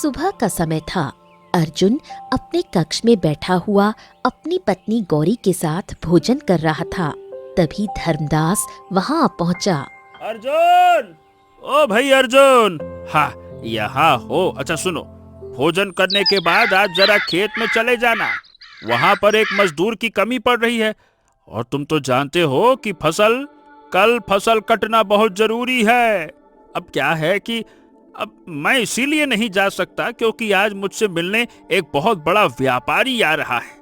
सुबह का समय था। अर्जुन अपने कक्ष में बैठा हुआ अपनी पत्नी गौरी के साथ भोजन कर रहा था। तभी धर्मदास वहां पहुंचा। अर्जुन, ओ भाई अर्जुन, हाँ यहाँ हो। अच्छा सुनो, भोजन करने के बाद आज जरा खेत में चले जाना। वहाँ पर एक मजदूर की कमी पड़ रही है और तुम तो जानते हो कि कल फसल कटना बहुत जरूरी है। अब क्या है कि अब मैं इसीलिए नहीं जा सकता क्योंकि आज मुझसे मिलने एक बहुत बड़ा व्यापारी आ रहा है।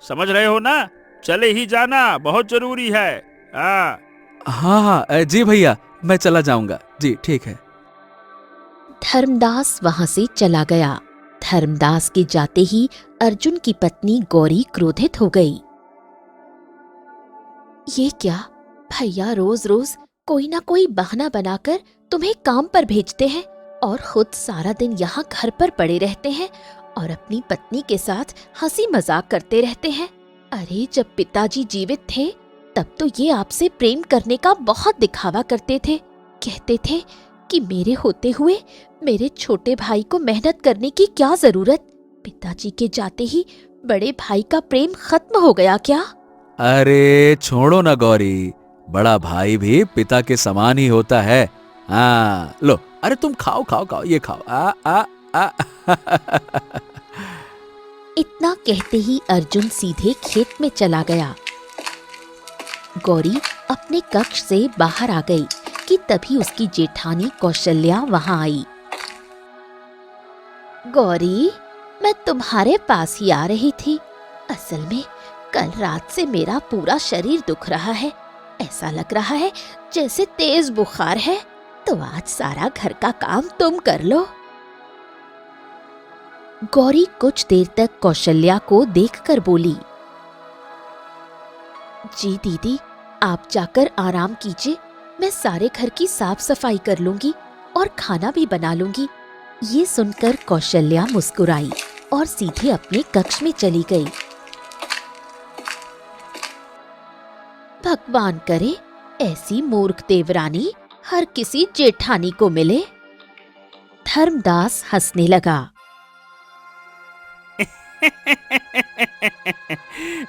समझ रहे हो ना? चले ही जाना, बहुत जरूरी है। हाँ हाँ जी भैया, मैं चला जाऊंगा जी, ठीक है। धर्मदास वहां से चला गया। धर्मदास के जाते ही अर्जुन की पत्नी गौरी क्रोधित हो गई। ये क्या, भैया रोज रोज कोई ना कोई बहाना बनाकर तुम्हें काम पर भेजते हैं और खुद सारा दिन यहाँ घर पर पड़े रहते हैं और अपनी पत्नी के साथ हंसी मजाक करते रहते हैं। अरे जब पिताजी जीवित थे तब तो ये आपसे प्रेम करने का बहुत दिखावा करते थे। कहते थे कि मेरे होते हुए मेरे छोटे भाई को मेहनत करने की क्या जरूरत। पिताजी के जाते ही बड़े भाई का प्रेम खत्म हो गया क्या? अरे छोड़ो ना गौरी, बड़ा भाई भी पिता के समान ही होता है। हाँ लो, अरे तुम खाओ खाओ खाओ, ये खाओ। आ आ आ इतना कहते ही अर्जुन सीधे खेत में चला गया। गौरी अपने कक्ष से बाहर आ गई कि तभी उसकी जेठानी कौशल्या वहां आई। गौरी, मैं तुम्हारे पास ही आ रही थी। असल में कल रात से मेरा पूरा शरीर दुख रहा है। ऐसा लग रहा है जैसे तेज बुखार है। तो आज सारा घर का काम तुम कर लो। गौरी कुछ देर तक कौशल्या को देखकर बोली, जी दीदी, आप जाकर आराम कीजिए। मैं सारे घर की साफ सफाई कर लूंगी और खाना भी बना लूंगी। ये सुनकर कौशल्या मुस्कुराई और सीधे अपने कक्ष में चली गई। भगवान करे ऐसी मूर्ख देवरानी हर किसी जेठानी को मिले। धर्मदास हंसने लगा।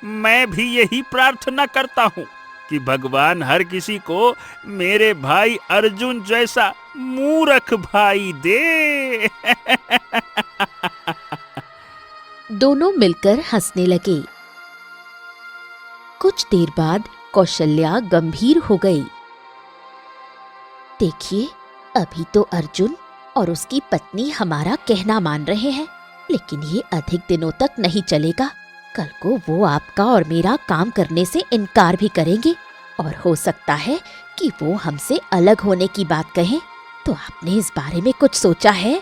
मैं भी यही प्रार्थना करता हूँ कि भगवान हर किसी को मेरे भाई अर्जुन जैसा मूर्ख भाई दे। दोनों मिलकर हंसने लगे। कुछ देर बाद कौशल्या गंभीर हो गई। देखिए, अभी तो अर्जुन और उसकी पत्नी हमारा कहना मान रहे हैं, लेकिन ये अधिक दिनों तक नहीं चलेगा। कल को वो आपका और मेरा काम करने से इनकार भी करेंगे और हो सकता है कि वो हमसे अलग होने की बात कहें। तो आपने इस बारे में कुछ सोचा है?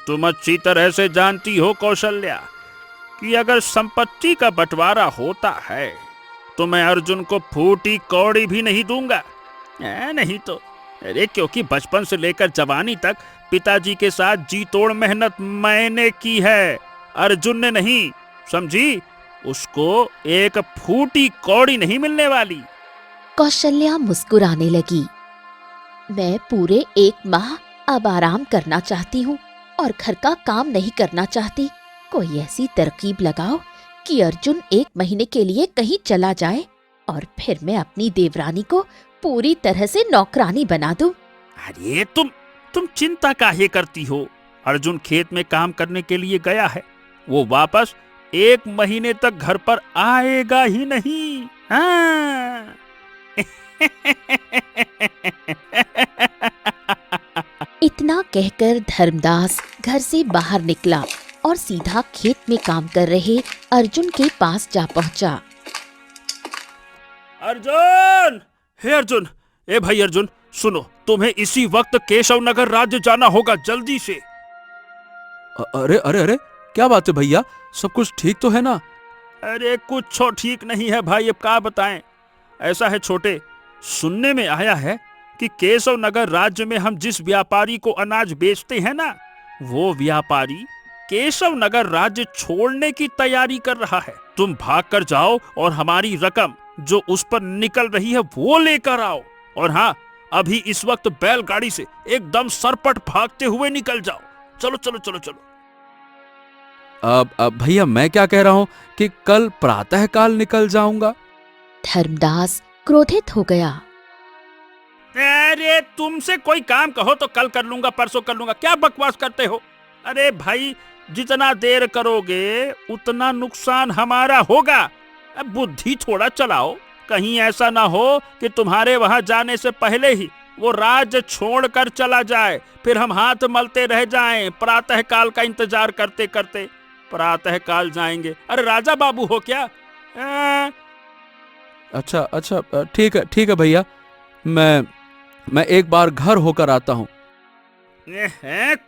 तुम अच्छी तरह से जानती हो कौशल्या कि अगर संपत्ति का बंटवारा होता है तो मैं अर्जुन को फूटी कौड़ी भी नहीं दूंगा। नहीं तो अरे, क्योंकि बचपन से लेकर जवानी तक पिताजी के साथ जी तोड़ मेहनत मैंने की है, अर्जुन ने नहीं। समझी? उसको एक फूटी कौड़ी नहीं मिलने वाली। कौशल्या मुस्कुराने लगी। मैं पूरे 1 माह अब आराम करना चाहती हूँ और घर का काम नहीं करना चाहती। कोई ऐसी तरकीब लगाओ कि अर्जुन 1 महीने के लिए कहीं चला जाए और फिर मैं अपनी देवरानी को पूरी तरह से नौकरानी बना दूं। अरे तुम चिंता काहे करती हो? अर्जुन खेत में काम करने के लिए गया है, वो वापस 1 महीने तक घर पर आएगा ही नहीं। हाँ। इतना कहकर धर्मदास घर से बाहर निकला और सीधा खेत में काम कर रहे अर्जुन के पास जा पहुंचा। अर्जुन! हे अर्जुन! ए भाई अर्जुन, सुनो, तुम्हें इसी वक्त केशव नगर राज्य जाना होगा, जल्दी से। अरे अरे अरे, क्या बात है भैया, सब कुछ ठीक तो है ना? अरे कुछ ठीक नहीं है भाई, अब क्या बताएं। ऐसा है छोटे, सुनने में आया है कि केशव नगर राज्य में हम जिस व्यापारी को अनाज बेचते हैं ना, वो व्यापारी केशव नगर राज्य छोड़ने की तैयारी कर रहा है। तुम भाग कर जाओ और हमारी रकम जो उस पर निकल रही है वो लेकर आओ। और हाँ, अभी इस वक्त बैलगाड़ी से एकदम सरपट भागते हुए निकल जाओ। चलो चलो चलो चलो। अब भैया मैं क्या कह रहा हूं कि कल प्रातःकाल निकल जाऊंगा। धर्मदास क्रोधित हो गया। अरे तुमसे कोई काम कहो तो कल कर लूंगा, परसों कर लूंगा, क्या बकवास करते हो? अरे भाई, जितना देर करोगे उतना नुकसान हमारा होगा। अब बुद्धि थोड़ा चलाओ, कहीं ऐसा ना हो कि तुम्हारे वहां जाने से पहले ही वो राज्य छोड़कर चला जाए, फिर हम हाथ मलते रह जाएं प्रातःकाल का इंतजार करते करते। प्रातःकाल जाएंगे? अरे राजा बाबू हो क्या? अच्छा अच्छा, ठीक है भैया, मैं एक बार घर होकर आता हूं।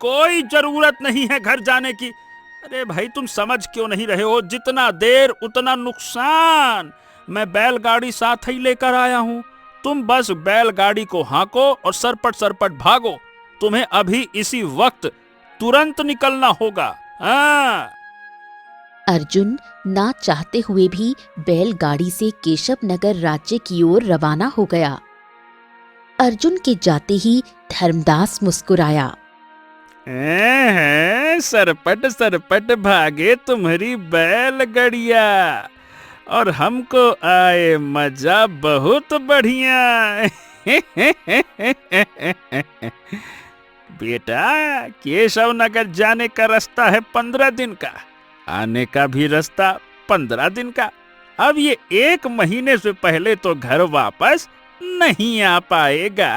कोई जरूरत नहीं है घर जाने की। अरे भाई, तुम समझ क्यों नहीं रहे हो? जितना देर उतना नुकसान। मैं बैलगाड़ी साथ ही लेकर आया हूं, तुम बस बैलगाड़ी को हांको और सरपट सरपट भागो। तुम्हें अभी इसी वक्त तुरंत निकलना होगा। हाँ। अर्जुन ना चाहते हुए भी बैलगाड़ी से केशव नगर राज्य की ओर रवाना हो गया। अर्जुन के जाते ही धर्मदास मुस्कुराया। सरपट सरपट भागे तुम्हारी बैलगाड़िया, और हमको आए मजा बहुत बढ़िया। बेटा, केशव नगर जाने का रास्ता है 15 दिन का, आने का भी रास्ता 15 दिन का। अब ये 1 महीने से पहले तो घर वापस नहीं आ पाएगा।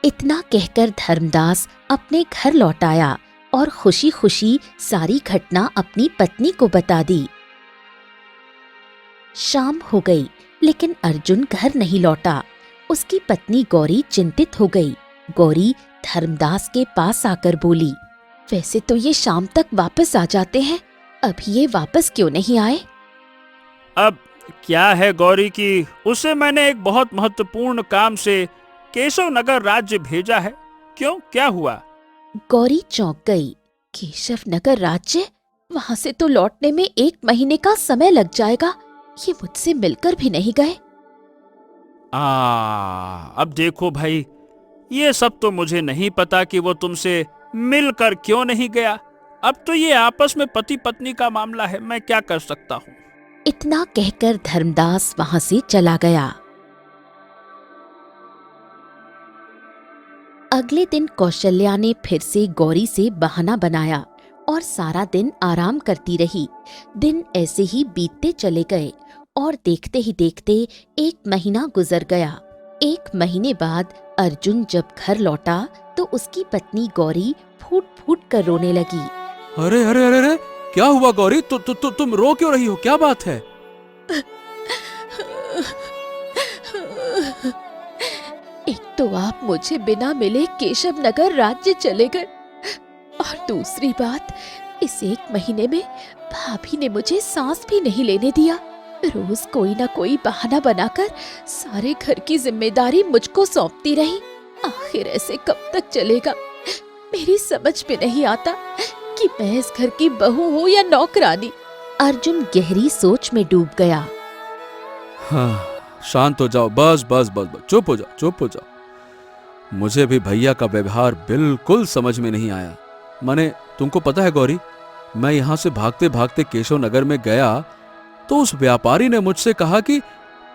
इतना कहकर धर्मदास अपने घर लौट आया और खुशी खुशी सारी घटना अपनी पत्नी को बता दी। शाम हो गई, लेकिन अर्जुन घर नहीं लौटा। उसकी पत्नी गौरी चिंतित हो गई। गौरी धर्मदास के पास आकर बोली, वैसे तो ये शाम तक वापस आ जाते हैं, अभी ये वापस क्यों नहीं आए? अब क्या है गौरी की, उसे मैंने एक बहुत महत्वपूर्ण काम से केशव नगर राज्य भेजा है। क्यों, क्या हुआ? गौरी चौंक गई। केशव नगर राज्य? वहां से तो लौटने में 1 महीने का समय लग जाएगा। ये मुझसे मिलकर भी नहीं गए। अब देखो भाई, ये सब तो मुझे नहीं पता कि वो तुमसे मिलकर क्यों नहीं गया। अब तो ये आपस में पति पत्नी का मामला है, मैं क्या कर सकता हूँ। इतना कहकर धर्मदास वहां से चला गया। अगले दिन कौशल्या ने फिर से गौरी से बहाना बनाया और सारा दिन आराम करती रही। दिन ऐसे ही बीतते चले गए और देखते ही देखते 1 महीना गुजर गया। 1 महीने बाद अर्जुन जब घर लौटा तो उसकी पत्नी गौरी फूट फूट कर रोने लगी। अरे अरे अरे अरे, क्या हुआ गौरी? तुम रो क्यों रही हो? क्या बात है? एक तो आप मुझे बिना मिले केशव नगर राज्य चले गए, और दूसरी बात, इस 1 महीने में भाभी ने मुझे सांस भी नहीं लेने दिया। रोज कोई ना कोई बहाना बनाकर सारे घर की जिम्मेदारी मुझको सौंपती रही। आखिर ऐसे कब तक चलेगा? मेरी समझ में नहीं आता कि मैं इस घर की बहू हूँ या नौकरानी। अर्जुन गहरी सोच में डूब गया। हाँ, शांत हो जाओ, बस बस बस बस, चुप हो जाओ, चुप हो जाओ। मुझे भी भैया का व्यवहार बिल्कुल समझ में नहीं आया। माने तुमको पता है गौरी, मैं यहाँ से भागते भागते केशव नगर में गया तो उस व्यापारी ने मुझसे कहा कि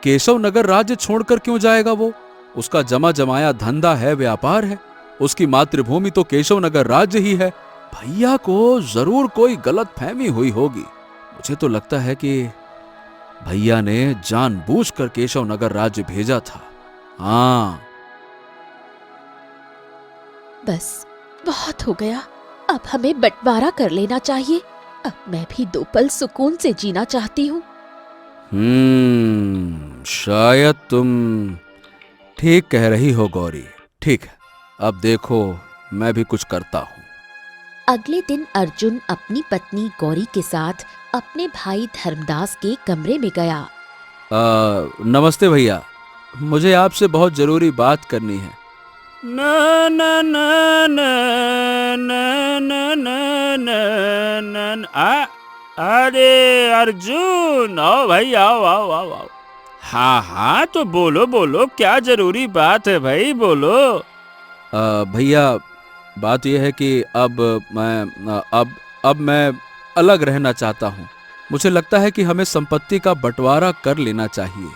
केशव नगर राज्य छोड़कर क्यों जाएगा वो? उसका जमा जमाया धंधा है, व्यापार है, उसकी मातृभूमि तो केशव नगर राज्य ही है। भैया को जरूर कोई गलतफहमी हुई होगी। मुझे तो लगता है कि भैया ने जानबूझकर केशव नगर राज्य भेजा था। हाँ, बस बहुत हो गया, अब हमें बंटवारा कर लेना चाहिए। अब मैं भी 2 पल सुकून से जीना चाहती हूँ। शायद तुम ठीक कह रही हो गौरी। ठीक है, अब देखो मैं भी कुछ करता हूँ। अगले दिन अर्जुन अपनी पत्नी गौरी के साथ अपने भाई धर्मदास के कमरे में गया। नमस्ते भैया, मुझे आपसे बहुत जरूरी बात करनी है। ना ना ना ना ना ना ना ना ना। अरे अर्जुन, आओ भाई, आओ आओ आओ आओ। हाँ हाँ, तो बोलो बोलो, क्या जरूरी बात है भाई, बोलो। भैया, बात यह है कि अब मैं अलग रहना चाहता हूँ। मुझे लगता है कि हमें संपत्ति का बंटवारा कर लेना चाहिए।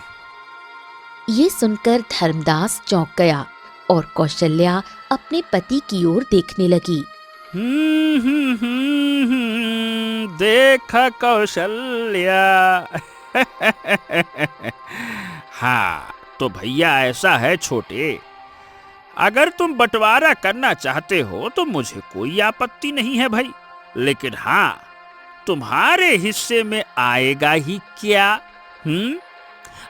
ये सुनकर धर्मदास चौंक गया और कौशल्या अपने पति की ओर देखने लगी। देखा कौशल्या। हाँ, तो भैया ऐसा है छोटे, अगर तुम बंटवारा करना चाहते हो तो मुझे कोई आपत्ति नहीं है भाई, लेकिन हाँ, तुम्हारे हिस्से में आएगा ही क्या?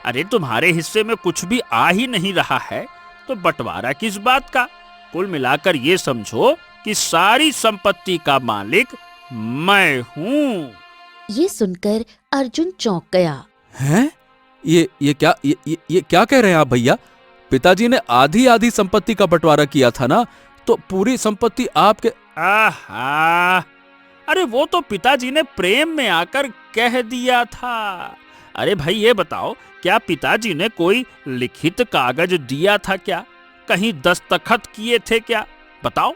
अरे तुम्हारे हिस्से में कुछ भी आ ही नहीं रहा है, तो बंटवारा किस बात का? कुल मिलाकर ये समझो कि सारी संपत्ति का मालिक मैं हूँ। ये सुनकर अर्जुन चौंक गया। हैं? ये क्या कह रहे हैं आप भैया? पिताजी ने आधी आधी संपत्ति का बंटवारा किया था ना, तो पूरी संपत्ति आपके। आहा, अरे वो तो पिताजी ने प्रेम में आकर कह दिया था। अरे भाई ये बताओ, क्या पिताजी ने कोई लिखित कागज दिया था क्या? कहीं दस्तखत किए थे क्या? बताओ।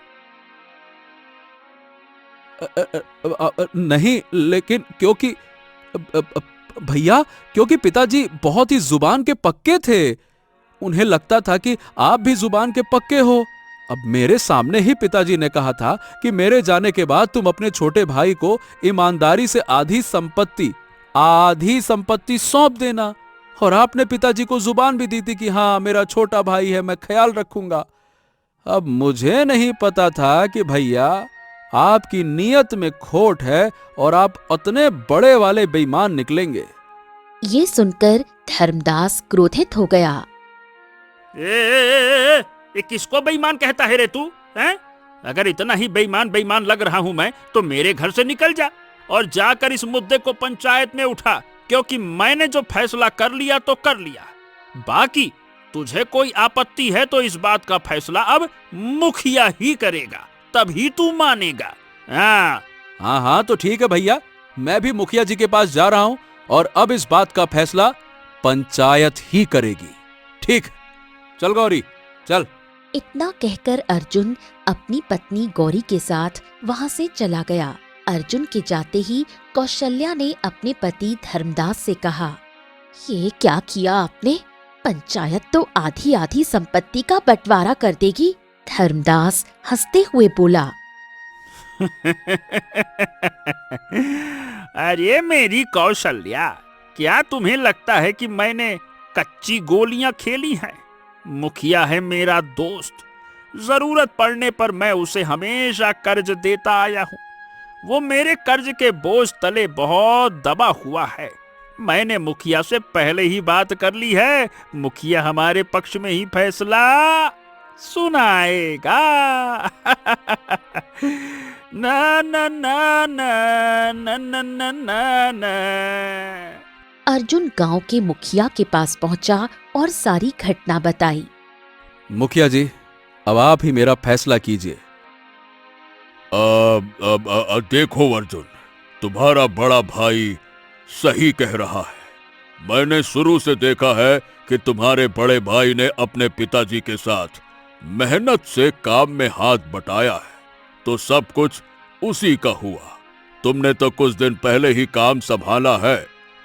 नहीं, लेकिन क्योंकि भैया, क्योंकि पिताजी बहुत ही जुबान के पक्के थे। उन्हें लगता था कि आप भी जुबान के पक्के हो। अब मेरे सामने ही पिताजी ने कहा था कि मेरे जाने के बाद तुम अपने छोटे भाई को ईमानदारी से आधी संपत्ति सौंप देना। और आपने पिताजी को जुबान भी दी थी कि हाँ, मेरा छोटा भाई है, मैं ख्याल रखूंगा। अब मुझे नहीं पता था कि भैया, आपकी नीयत में खोट है और आप उतने बड़े वाले बेईमान निकलेंगे। ये सुनकर धर्मदास क्रोधित हो गया। ये किसको बेईमान कहता है रे तू? हैं? अगर इतना ही बेईमान लग रहा हूं मैं, तो मेरे घर से निकल जा और जाकर इस मुद्दे को पंचायत में उठा, क्योंकि मैंने जो फैसला कर लिया तो कर लिया। बाकी तुझे कोई आपत्ति है तो इस बात का फैसला अब मुखिया ही करेगा, तभी तू मानेगा। हाँ, तो ठीक है भैया, मैं भी मुखिया जी के पास जा रहा हूं और अब इस बात का फैसला पंचायत ही करेगी। ठीक, चल गौरी, चल। इतना कहकर अर्जुन अपनी पत्नी गौरी के साथ वहां से चला गया। अर्जुन के जाते ही कौशल्या ने अपने पति धर्मदास से कहा, ये क्या किया आपने? पंचायत तो आधी आधी संपत्ति का बंटवारा कर देगी। धर्मदास हंसते हुए बोला। अरे मेरी कौशल्या, क्या तुम्हें लगता है कि मैंने कच्ची गोलियां खेली हैं? मुखिया है मेरा दोस्त, जरूरत पड़ने पर मैं उसे हमेशा कर्ज देता आया हूँ। वो मेरे कर्ज के बोझ तले बहुत दबा हुआ है। मैंने मुखिया से पहले ही बात कर ली है, मुखिया हमारे पक्ष में ही फैसला सुनाएगा। ना ना ना ना ना ना ना ना ना। अर्जुन गांव के मुखिया के पास पहुंचा और सारी घटना बताई। मुखिया जी, अब आप ही मेरा फैसला कीजिए। देखो अर्जुन, तुम्हारा बड़ा भाई सही कह रहा है। मैंने शुरू से देखा है कि तुम्हारे बड़े भाई ने अपने पिताजी के साथ मेहनत से काम में हाथ बटाया है, तो सब कुछ उसी का हुआ। तुमने तो कुछ दिन पहले ही काम संभाला है।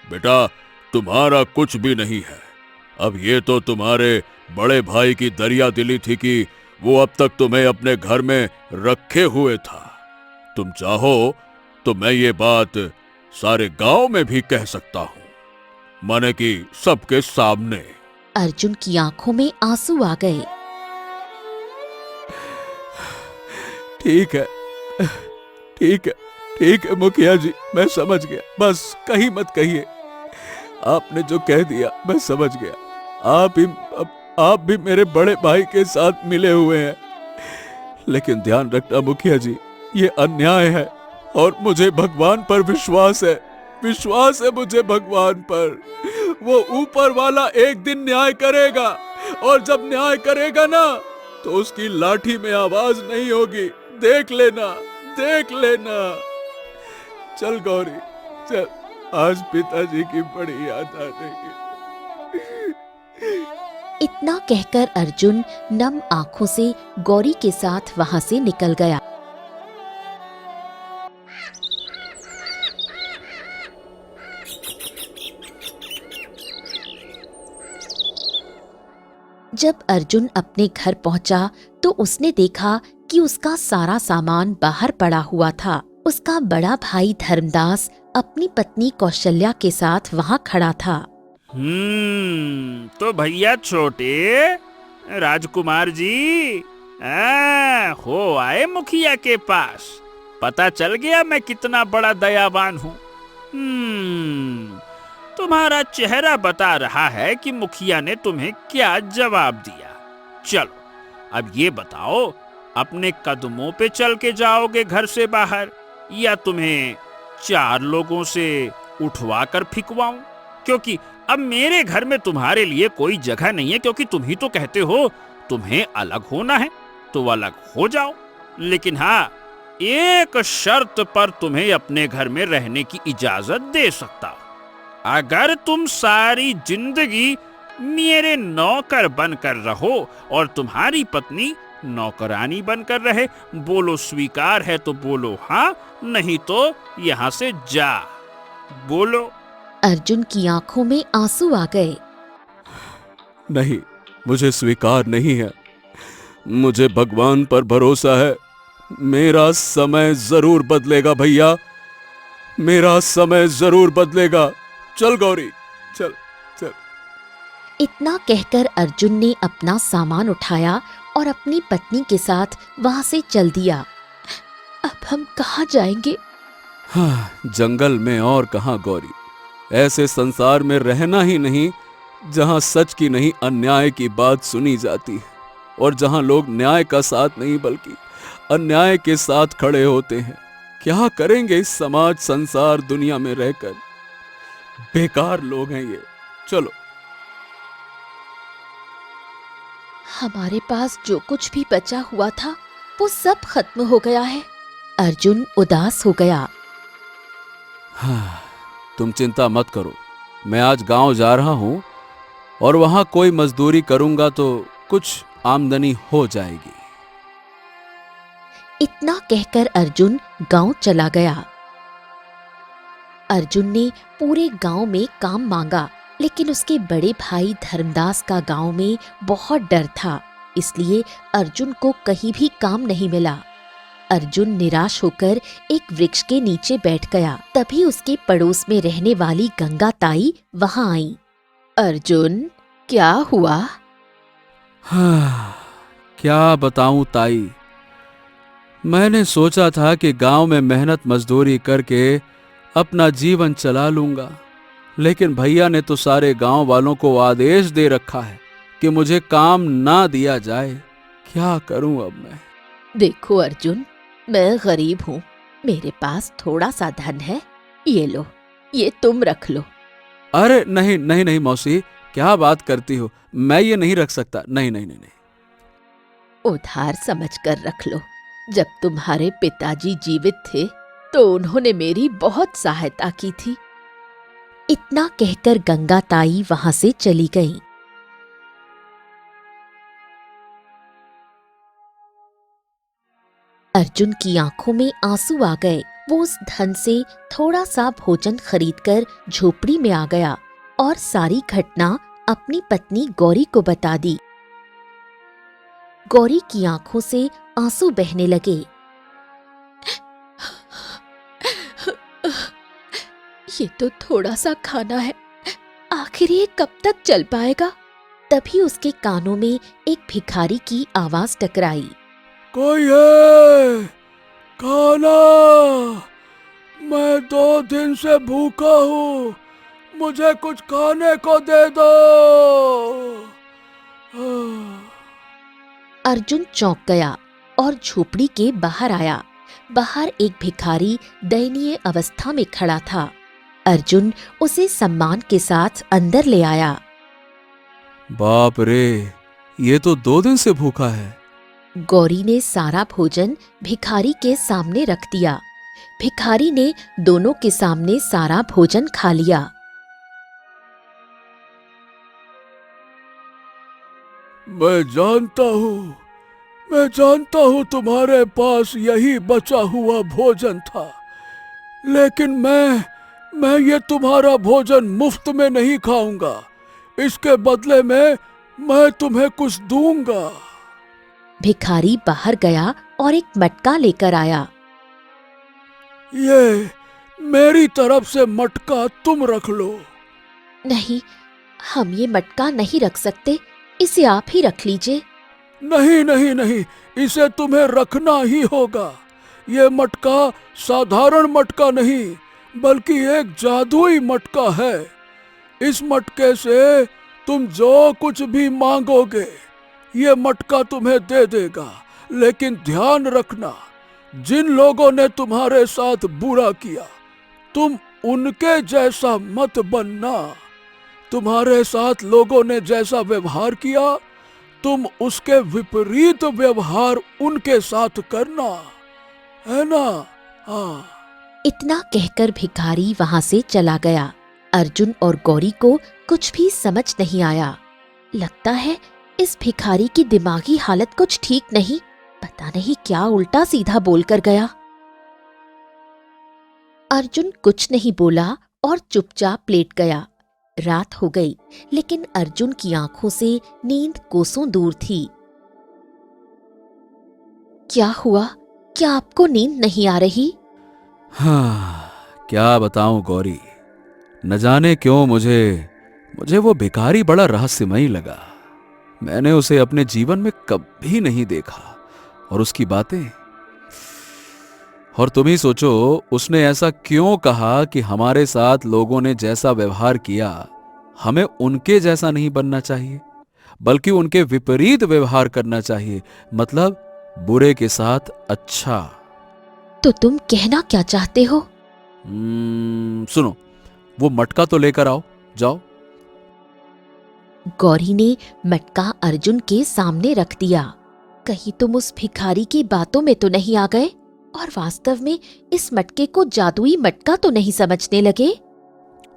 बेटा, तुम्हारा कुछ भी नहीं है। अब ये तो तुम्हारे बड़े भाई की दरिया दिली थी कि वो अब तक तुम्हें अपने घर में रखे हुए था। तुम चाहो तो मैं ये बात सारे गांव में भी कह सकता हूँ, माने कि सबके सामने। अर्जुन की आंखों में आंसू आ गए। ठीक है, ठीक है, ठीक है मुखिया जी, मैं समझ गया। बस कहीं मत कहिए, आपने जो कह दिया मैं समझ गया। आप भी मेरे बड़े भाई के साथ मिले हुए हैं, लेकिन ध्यान रखना मुखिया जी, ये अन्याय है और मुझे भगवान पर विश्वास है। विश्वास है मुझे भगवान पर। वो ऊपर वाला एक दिन न्याय करेगा, और जब न्याय करेगा ना, तो उसकी लाठी में आवाज नहीं होगी। देख लेना, देख लेना। चल गौरी, चल, आज पिताजी की बड़ी याद आ रही है। इतना कहकर अर्जुन नम आंखों से गौरी के साथ वहां से निकल गया। जब अर्जुन अपने घर पहुंचा तो उसने देखा कि उसका सारा सामान बाहर पड़ा हुआ था। उसका बड़ा भाई धर्मदास अपनी पत्नी कौशल्या के साथ वहां खड़ा था। तो भैया छोटे राजकुमार जी हो आए मुखिया के पास। पता चल गया मैं कितना बड़ा दयावान हूँ। तुम्हारा चेहरा बता रहा है कि मुखिया ने तुम्हें क्या जवाब दिया। चलो अब ये बताओ, अपने कदमों पे चल के जाओगे घर से बाहर, या तुम्हें 4 लोगों से उठवा कर फिकवाऊं? क्योंकि अब मेरे घर में तुम्हारे लिए कोई जगह नहीं है, क्योंकि तुम ही तो कहते हो तुम्हें अलग होना है, तो अलग हो जाओ। लेकिन हाँ, एक शर्त पर तुम्हें अपने घर में रहने की इजाजत दे सकता हूं। अगर तुम सारी जिंदगी मेरे नौकर बनकर रहो और तुम्हारी पत्नी नौकरानी बनकर रहे। बोलो स्वीकार है तो बोलो हाँ, नहीं तो यहाँ से जा। बोलो। अर्जुन की आंखों में आंसू आ गए। नहीं, मुझे स्वीकार नहीं है। मुझे भगवान पर भरोसा है। मेरा समय जरूर बदलेगा भैया, मेरा समय जरूर बदलेगा। चल गौरी, चल चल। इतना कहकर अर्जुन ने अपना सामान उठाया और अपनी पत्नी के साथ वहां से चल दिया। अब हम कहाँ जाएंगे? हाँ, जंगल में और कहाँ गौरी। ऐसे संसार में रहना ही नहीं जहां सच की नहीं अन्याय की बात सुनी जाती है, और जहां लोग न्याय का साथ नहीं बल्कि अन्याय के साथ खड़े होते हैं। क्या करेंगे इस समाज संसार दुनिया में रहकर? बेकार लोग हैं ये। चलो। हमारे पास जो कुछ भी बचा हुआ था वो सब खत्म हो गया है। अर्जुन उदास हो गया। हाँ, तुम चिंता मत करो। मैं आज गांव जा रहा हूं और वहां कोई मजदूरी करूंगा तो कुछ आमदनी हो जाएगी। इतना कहकर अर्जुन गांव चला गया। अर्जुन ने पूरे गांव में काम मांगा, लेकिन उसके बड़े भाई धर्मदास का गांव में बहुत डर था, इसलिए अर्जुन को कहीं भी काम नहीं मिला। अर्जुन निराश होकर एक वृक्ष के नीचे बैठ गया। तभी उसके पड़ोस में रहने वाली गंगा ताई वहां आई। अर्जुन, क्या हुआ? हाँ, क्या बताऊं ताई। मैंने सोचा था कि गांव में मेहनत मजदूरी करके अपना जीवन चला लूंगा, लेकिन भैया ने तो सारे गांव वालों को आदेश दे रखा है कि मुझे काम ना दिया जाए। क्या करूं अब मैं? देखो अर्जुन, मैं गरीब हूँ, मेरे पास थोड़ा सा धन है, ये लो, ये तुम रख लो। अरे नहीं नहीं नहीं मौसी, क्या बात करती हो? मैं ये नहीं रख सकता। नहीं नहीं नहीं नहीं। उधार समझकर रख लो। जब तुम्हारे पिताजी जीवित थे तो उन्होंने मेरी बहुत सहायता की थी। इतना कहकर गंगा ताई वहां से चली गई। अर्जुन की आंखों में आंसू आ गए। वो उस धन से थोड़ा सा भोजन खरीदकर झोपड़ी में आ गया और सारी घटना अपनी पत्नी गौरी को बता दी। गौरी की आंखों से आंसू बहने लगे। ये तो थोड़ा सा खाना है, आखिर ये कब तक चल पाएगा? तभी उसके कानों में एक भिखारी की आवाज टकराई। कोई है? खाना, मैं 2 दिन से भूखा हूँ, मुझे कुछ खाने को दे दो। अर्जुन चौंक गया और झोपड़ी के बाहर आया। बाहर एक भिखारी दयनीय अवस्था में खड़ा था। अर्जुन उसे सम्मान के साथ अंदर ले आया। बाप रे, ये तो 2 दिन से भूखा है। गौरी ने सारा भोजन भिखारी के सामने रख दिया। भिखारी ने दोनों के सामने सारा भोजन खा लिया। मैं जानता हूँ तुम्हारे पास यही बचा हुआ भोजन था, लेकिन मैं ये तुम्हारा भोजन मुफ्त में नहीं खाऊंगा। इसके बदले में मैं तुम्हें कुछ दूंगा। भिखारी बाहर गया और एक मटका लेकर आया। ये मेरी तरफ से मटका तुम रख लो। नहीं, हम ये मटका नहीं रख सकते, इसे आप ही रख लीजिए। नहीं नहीं नहीं, इसे तुम्हें रखना ही होगा। ये मटका साधारण मटका नहीं, बल्कि एक जादुई मटका है। इस मटके से तुम जो कुछ भी मांगोगे, ये मटका तुम्हें दे देगा। लेकिन ध्यान रखना, जिन लोगों ने तुम्हारे साथ बुरा किया, तुम उनके जैसा मत बनना। तुम्हारे साथ लोगों ने जैसा व्यवहार किया, तुम उसके विपरीत व्यवहार उनके साथ करना, है ना? हाँ। इतना कहकर भिखारी वहां से चला गया। अर्जुन और गौरी को कुछ भी समझ नहीं आया। लगता है इस भिखारी की दिमागी हालत कुछ ठीक नहीं, पता नहीं क्या उल्टा सीधा बोलकर गया। अर्जुन कुछ नहीं बोला और चुपचाप लेट गया। रात हो गई, लेकिन अर्जुन की आंखों से नींद कोसों दूर थी। क्या हुआ? क्या आपको नींद नहीं आ रही? हाँ, क्या बताऊं गौरी, न जाने क्यों मुझे वो भिखारी बड़ा रहस्यमयी लगा। मैंने उसे अपने जीवन में कभी नहीं देखा, और उसकी बातें। और तुम ही सोचो, उसने ऐसा क्यों कहा कि हमारे साथ लोगों ने जैसा व्यवहार किया, हमें उनके जैसा नहीं बनना चाहिए, बल्कि उनके विपरीत व्यवहार करना चाहिए। मतलब बुरे के साथ अच्छा। तो तुम कहना क्या चाहते हो? सुनो, वो मटका तो लेकर आओ, जाओ। गौरी ने मटका अर्जुन के सामने रख दिया। कहीं तुम उस भिखारी की बातों में तो नहीं आ गए और वास्तव में इस मटके को जादुई मटका तो नहीं समझने लगे?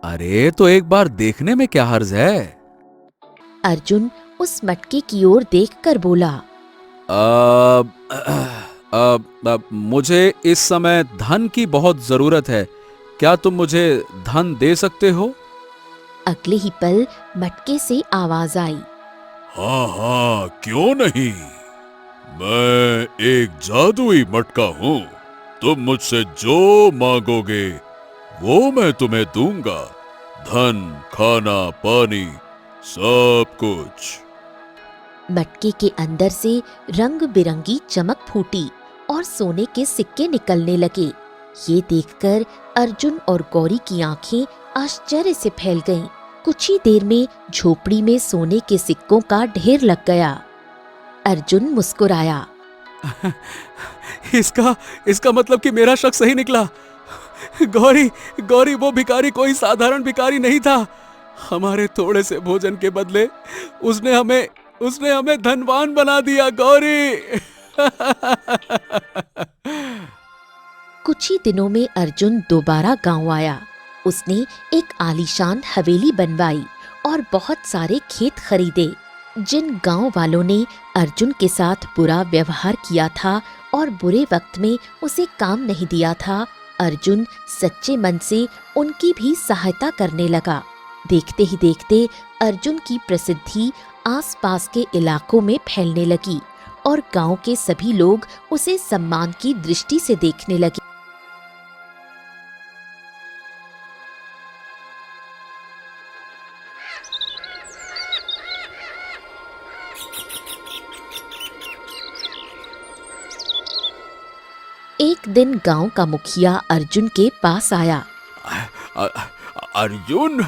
अरे तो एक बार देखने में क्या हर्ज है? अर्जुन उस मटके की ओर देखकर बोला, मुझे इस समय धन की बहुत जरूरत है, क्या तुम मुझे धन दे सकते हो? अगले ही पल मटके से आवाज आई, हाँ हाँ, क्यों नहीं। मैं एक जादुई मटका हूँ। तुम मुझसे जो मांगोगे वो मैं तुम्हें दूंगा। धन, खाना, पानी, सब कुछ। मटके के अंदर से रंग बिरंगी चमक फूटी और सोने के सिक्के निकलने लगे। ये देखकर अर्जुन और गौरी की आंखें आश्चर्य से फैल गईं। कुछ ही देर में झोपड़ी में सोने के सिक्कों का ढेर लग गया। अर्जुन मुस्कुराया, इसका मतलब कि मेरा शक सही निकला। गौरी वो भिखारी कोई साधारण भिखारी नहीं था। हमारे थोड़े से भोजन के बदले उसने हमें धनवान बना दिया। गौरी। कुछ ही दिनों में अर्जुन दोबारा गांव आया। उसने एक आलीशान हवेली बनवाई और बहुत सारे खेत खरीदे। जिन गांव वालों ने अर्जुन के साथ बुरा व्यवहार किया था और बुरे वक्त में उसे काम नहीं दिया था, अर्जुन सच्चे मन से उनकी भी सहायता करने लगा। देखते ही देखते अर्जुन की प्रसिद्धि आसपास के इलाकों में फैलने लगी और गांव के सभी लोग उसे सम्मान की दृष्टि से देखने लगे। एक दिन गांव का मुखिया अर्जुन के पास आया। अर्जुन,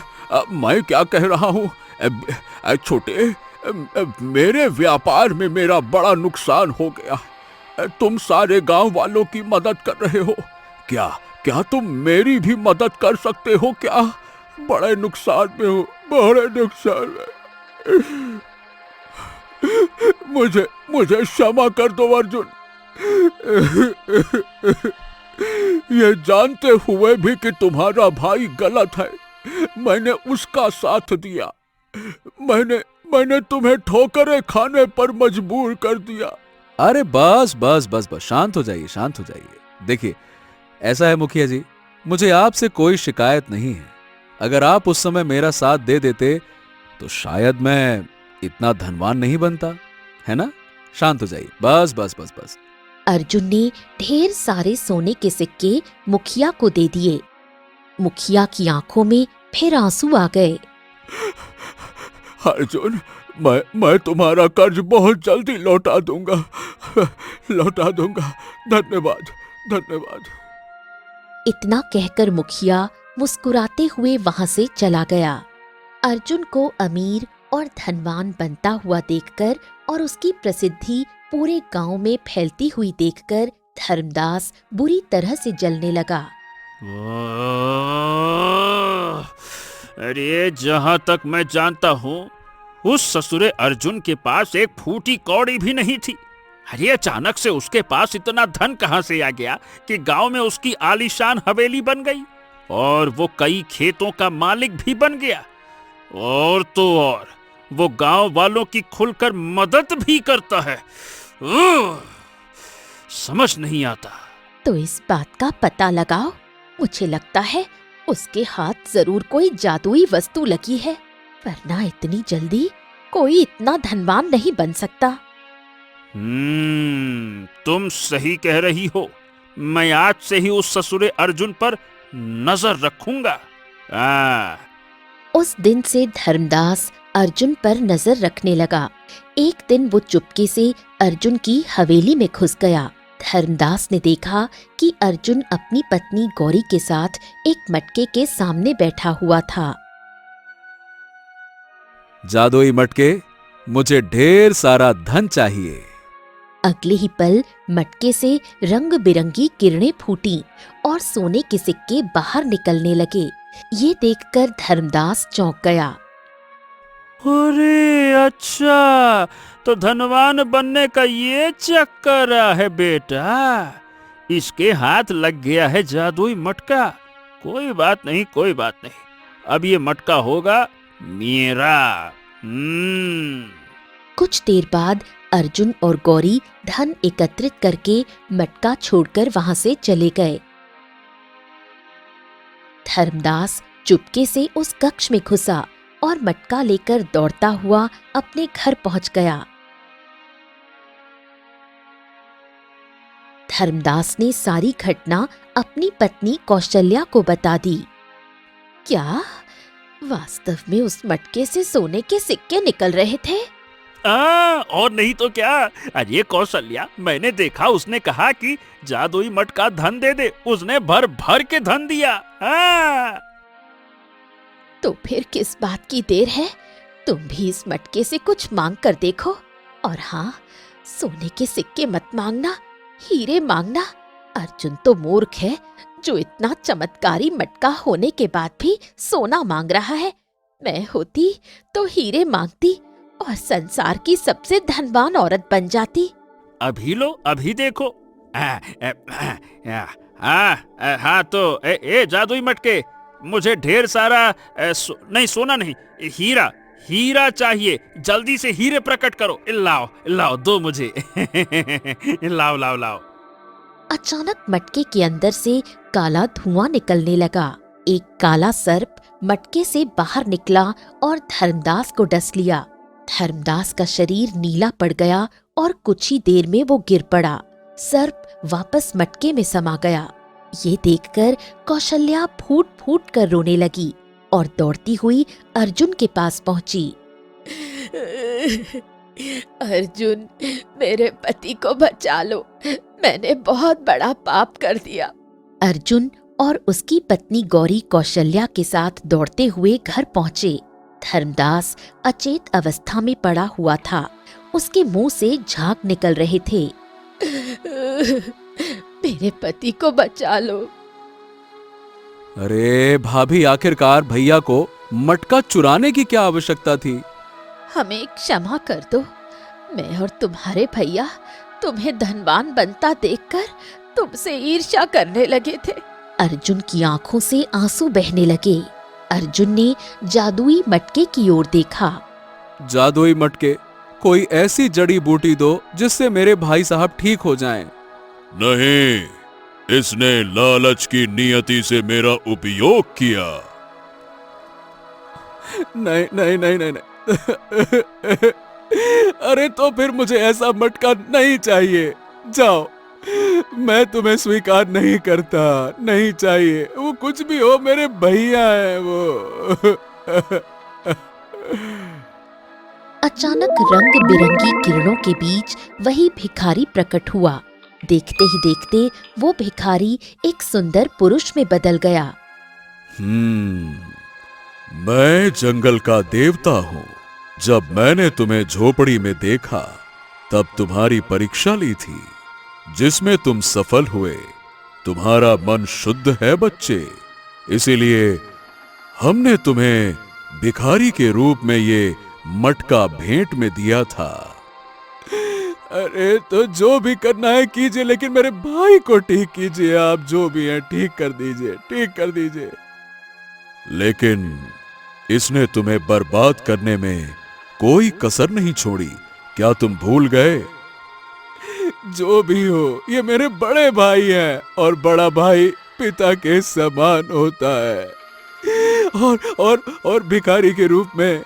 मैं क्या कह रहा हूँ, छोटे, मेरे व्यापार में मेरा बड़ा नुकसान हो गया। तुम सारे गांव वालों की मदद कर रहे हो, क्या तुम मेरी भी मदद कर सकते हो क्या? बड़े नुकसान में हूँ, बड़े नुकसान में। मुझे क्षमा कर दो अर्जुन। ये जानते हुए भी कि तुम्हारा भाई गलत है, मैंने उसका साथ दिया। मैंने तुम्हें ठोकरें खाने पर मजबूर कर दिया। अरे बस बस बस बस, शांत हो जाइए, शांत हो जाइए। देखिए, ऐसा है मुखिया जी, मुझे आपसे कोई शिकायत नहीं है। अगर आप उस समय मेरा साथ दे देते तो शायद मैं इतना धनवान नहीं बनता, है ना? शांत हो जाइए, बस बस बस बस। अर्जुन ने ढेर सारे सोने के सिक्के मुखिया को दे दिए। मुखिया की आंखों में फिर आंसू आ गए। अर्जुन, मैं तुम्हारा कर्ज बहुत जल्दी लौटा दूंगा, लौटा दूंगा। धन्यवाद, धन्यवाद। इतना कहकर मुखिया मुस्कुराते हुए वहां से चला गया। अर्जुन को अमीर और धनवान बनता हुआ देखकर और उसकी प्रसिद्धि पूरे गांव में फैलती हुई देखकर धर्मदास बुरी तरह से जलने लगा। अरे जहां तक मैं जानता हूँ उस ससुरे अर्जुन के पास एक फूटी कौड़ी भी नहीं थी। अरे अचानक से उसके पास इतना धन कहां से आ गया कि गांव में उसकी आलीशान हवेली बन गई और वो कई खेतों का मालिक भी बन गया। और तो और वो गांव वालों की खुलकर मदद भी करता है। समझ नहीं आता। तो इस बात का पता लगाओ। मुझे लगता है उसके हाथ जरूर कोई जादुई वस्तु लगी है, वरना इतनी जल्दी कोई इतना धनवान नहीं बन सकता। तुम सही कह रही हो। मैं आज से ही उस ससुरे अर्जुन पर नजर रखूंगा। उस दिन से धर्मदास अर्जुन पर नजर रखने लगा। एक दिन वो चुपके से अर्जुन की हवेली में घुस गया। धर्मदास ने देखा कि अर्जुन अपनी पत्नी गौरी के साथ एक मटके के सामने बैठा हुआ था। जादुई मटके, मुझे ढेर सारा धन चाहिए। अगले ही पल मटके से रंग बिरंगी किरणें फूटी और सोने के सिक्के बाहर निकलने लगे। ये देखकर धर्मदास चौंक गया। अरे अच्छा, तो धनवान बनने का ये चक्कर है बेटा। इसके हाथ लग गया है जादुई मटका। कोई बात नहीं, कोई बात नहीं। अब ये मटका होगा मेरा। कुछ देर बाद अर्जुन और गौरी धन एकत्रित करके मटका छोड़कर वहां से चले गए। धर्मदास चुपके से उस कक्ष में घुसा और मटका लेकर दौड़ता हुआ अपने घर पहुंच गया। धर्मदास ने सारी घटना अपनी पत्नी कौशल्या को बता दी। क्या वास्तव में उस मटके से सोने के सिक्के निकल रहे थे? और नहीं तो क्या। अरे कौशल्या, मैंने देखा उसने कहा कि जादुई मटका धन दे दे। उसने भर भर के धन दिया। तो फिर किस बात की देर है? तुम भी इस मटके से कुछ मांग कर देखो। और हाँ, सोने के सिक्के मत मांगना, हीरे मांगना। अर्जुन तो मूर्ख है जो इतना चमत्कारी मटका होने के बाद भी सोना मांग रहा है। मैं होती तो हीरे मांगती और संसार की सबसे धनवान औरत बन जाती। अभी लो, अभी देखो। हाँ तो जादुई मटके, मुझे ढेर सारा नहीं, सोना नहीं, हीरा हीरा चाहिए। जल्दी से हीरे प्रकट करो। लाओ लाओ, दो मुझे। लाओ लाओ लाओ। अचानक मटके के अंदर से काला धुआं निकलने लगा। एक काला सर्प मटके से बाहर निकला और धर्मदास को डस लिया। धर्मदास का शरीर नीला पड़ गया और कुछ ही देर में वो गिर पड़ा। सर्प वापस मटके में समा गया। ये देखकर कौशल्या फूट फूट कर रोने लगी और दौड़ती हुई अर्जुन के पास पहुंची। अर्जुन, मेरे पति को बचा लो, मैंने बहुत बड़ा पाप कर दिया। अर्जुन और उसकी पत्नी गौरी कौशल्या के साथ दौड़ते हुए घर पहुंचे। धर्मदास अचेत अवस्था में पड़ा हुआ था। उसके मुंह से झाग निकल रहे थे। मेरे पति को बचा लो। अरे भाभी, आखिरकार भैया को मटका चुराने की क्या आवश्यकता थी? हमें क्षमा कर दो। मैं और तुम्हारे भैया तुम्हें धनवान बनता देखकर तुमसे ईर्ष्या करने लगे थे। अर्जुन की आंखों से आंसू बहने लगे। अर्जुन ने जादुई मटके की ओर देखा। जादुई मटके, कोई ऐसी जड़ी बूटी दो जिससे मेरे भाई साहब ठीक हो जाएं। नहीं, इसने लालच की नियति से मेरा उपयोग किया। नहीं नहीं नहीं नहीं, नहीं। अरे तो फिर मुझे ऐसा मटका नहीं चाहिए। जाओ, मैं तुम्हें स्वीकार नहीं करता, नहीं चाहिए। वो कुछ भी हो, मेरे भैया हैं वो। अचानक रंग बिरंगी किरणों के बीच वही भिखारी प्रकट हुआ। देखते ही देखते वो भिखारी एक सुंदर पुरुष में बदल गया। मैं जंगल का देवता हूँ। जब मैंने तुम्हें झोपड़ी में देखा तब तुम्हारी परीक्षा ली थी, जिसमें तुम सफल हुए। तुम्हारा मन शुद्ध है बच्चे, इसीलिए हमने तुम्हें भिखारी के रूप में ये मटका भेंट में दिया था। अरे तो जो भी करना है कीजिए, लेकिन मेरे भाई को ठीक कीजिए। आप जो भी हैं ठीक कर दीजिए, ठीक कर दीजिए। लेकिन इसने तुम्हें बर्बाद करने में कोई कसर नहीं छोड़ी। क्या तुम भूल गए? जो भी हो, ये मेरे बड़े भाई हैं और बड़ा भाई पिता के समान होता है। और भिखारी के रूप में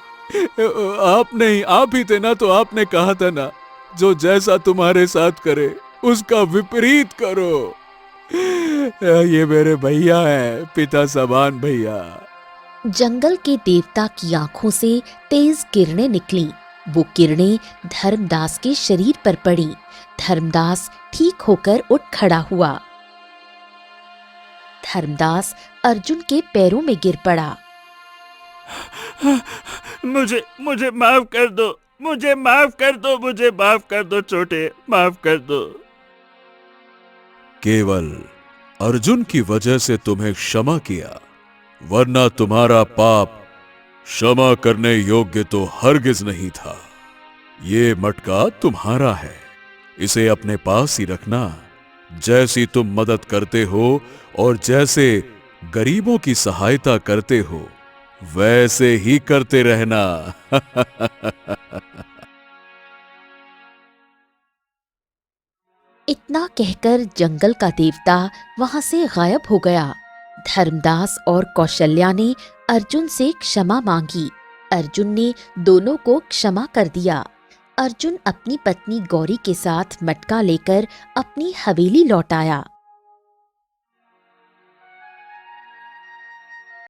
आप ही थे ना, तो आपने कहा था ना, जो जैसा तुम्हारे साथ करे उसका विपरीत करो। ये मेरे भैया हैं, पिता समान भैया। जंगल के देवता की आंखों से तेज किरणें निकली। वो किरणें धर्मदास के शरीर पर पड़ी। धर्मदास ठीक होकर उठ खड़ा हुआ। धर्मदास अर्जुन के पैरों में गिर पड़ा। मुझे माफ कर दो, मुझे माफ कर दो, मुझे माफ कर दो छोटे, माफ कर दो। केवल अर्जुन की वजह से तुम्हें क्षमा किया, वरना तुम्हारा पाप क्षमा करने योग्य तो हरगिज नहीं था। ये मटका तुम्हारा है, इसे अपने पास ही रखना। जैसी तुम मदद करते हो और जैसे गरीबों की सहायता करते हो, वैसे ही करते रहना। इतना कहकर जंगल का देवता वहां से गायब हो गया। धर्मदास और कौशल्या ने अर्जुन से क्षमा मांगी। अर्जुन ने दोनों को क्षमा कर दिया। अर्जुन अपनी पत्नी गौरी के साथ मटका लेकर अपनी हवेली लौट आया।